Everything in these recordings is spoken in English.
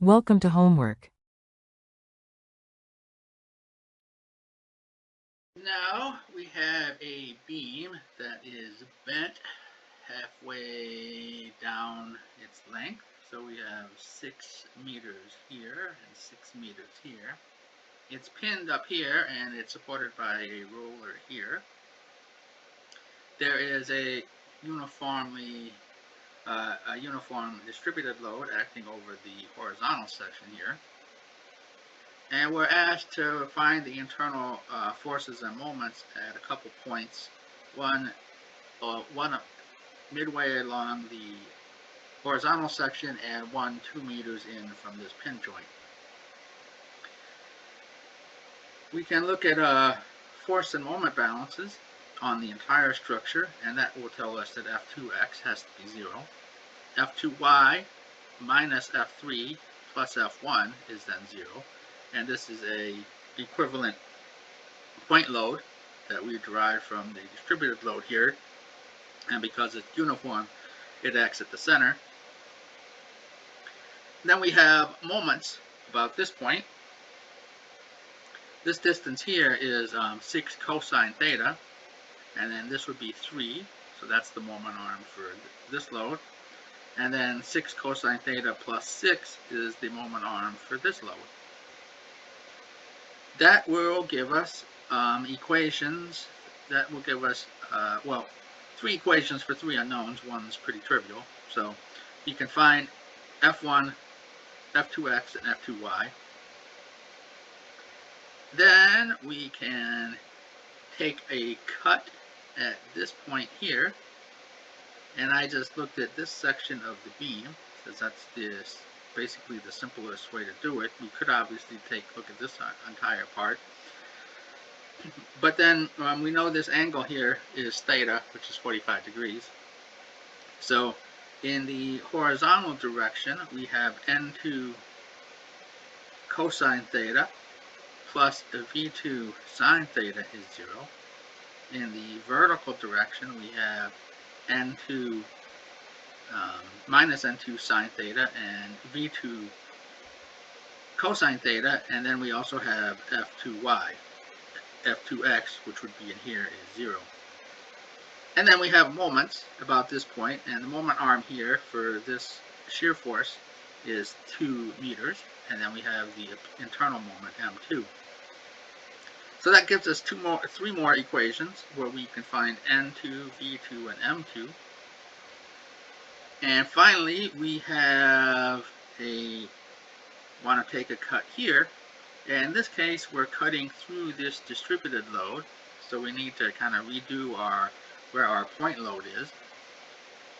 Welcome to homework. Now we have a beam that is bent halfway down its length. So we have 6 meters here and 6 meters here. It's pinned up here and it's supported by a roller here. There is a uniform distributed load acting over the horizontal section here. And we're asked to find the internal forces and moments at a couple points. One midway along the horizontal section and one 2 meters in from this pin joint. We can look at force and moment balances on the entire structure, and that will tell us that F2x has to be 0. F2y minus F3 plus F1 is then 0. And this is a equivalent point load that we derived from the distributed load here. And because it's uniform, it acts at the center. Then we have moments about this point. This distance here is 6 cosine theta, and then this would be 3, so that's the moment arm for this load. And then 6 cosine theta plus 6 is the moment arm for this load. That will give us equations. That will give us, 3 equations for 3 unknowns. One's pretty trivial. So you can find F1, F2x, and F2y. Then we can take a cut at this point here. And I just looked at this section of the beam, because that's basically the simplest way to do it. We could obviously look at this entire part. But then we know this angle here is theta, which is 45 degrees. So in the horizontal direction, we have n2 cosine theta plus v2 sine theta is 0. In the vertical direction, we have n2 minus n2 sine theta and v2 cosine theta, and then we also have f2y. F2x, which would be in here, is 0. And then we have moments about this point, and the moment arm here for this shear force is 2 meters, and then we have the internal moment m2. So that gives us 3 more equations where we can find n2, v2, and m2. And finally, we want to take a cut here. And in this case, we're cutting through this distributed load. So we need to kind of redo where our point load is.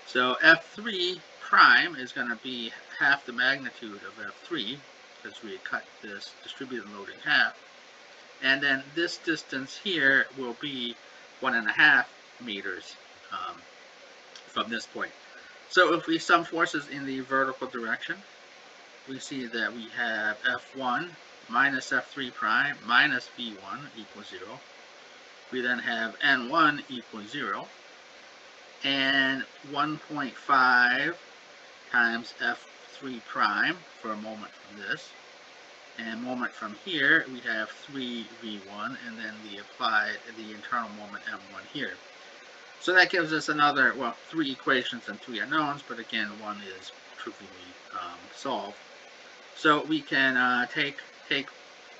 So F3 prime is going to be half the magnitude of F3 because we cut this distributed load in half. And then this distance here will be 1.5 meters from this point. So if we sum forces in the vertical direction, we see that we have F1 minus F3 prime minus V1 equals 0. We then have N1 equals 0. And 1.5 times F3 prime for a moment from this. And moment from here, we have 3v1, and then we apply the internal moment m1 here. So that gives us another, 3 equations and 3 unknowns, but again, one is trivially solved. So we can take,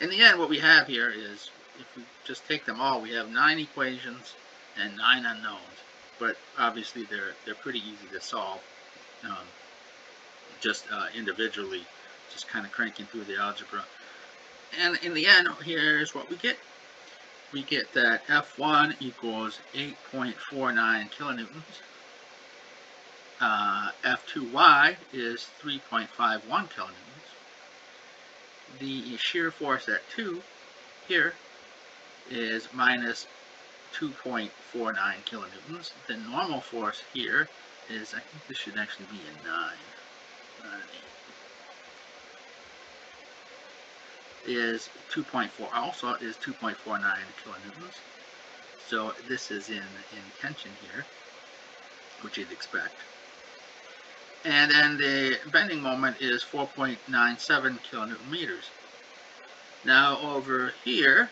in the end, what we have here is, if we just take them all, we have 9 equations and 9 unknowns. But obviously, they're pretty easy to solve, just individually. Just kind of cranking through the algebra. And in the end, here's what we get. We get that F1 equals 8.49 kilonewtons. F2y is 3.51 kilonewtons. The shear force at 2 here is minus 2.49 kilonewtons. The normal force here is, I think this should actually be a 9. Is 2.4, also is 2.49 kilonewtons. So this is in tension here, which you'd expect. And then the bending moment is 4.97 kilonewton meters. Now over here,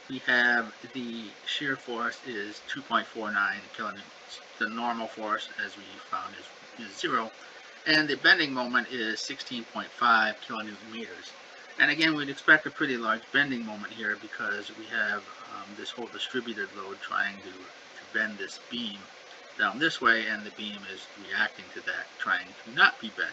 we have the shear force is 2.49 kilonewtons. The normal force, as we found, is 0. And the bending moment is 16.5 kilonewton meters. And again, we'd expect a pretty large bending moment here because we have this whole distributed load trying to bend this beam down this way, and the beam is reacting to that, trying to not be bent.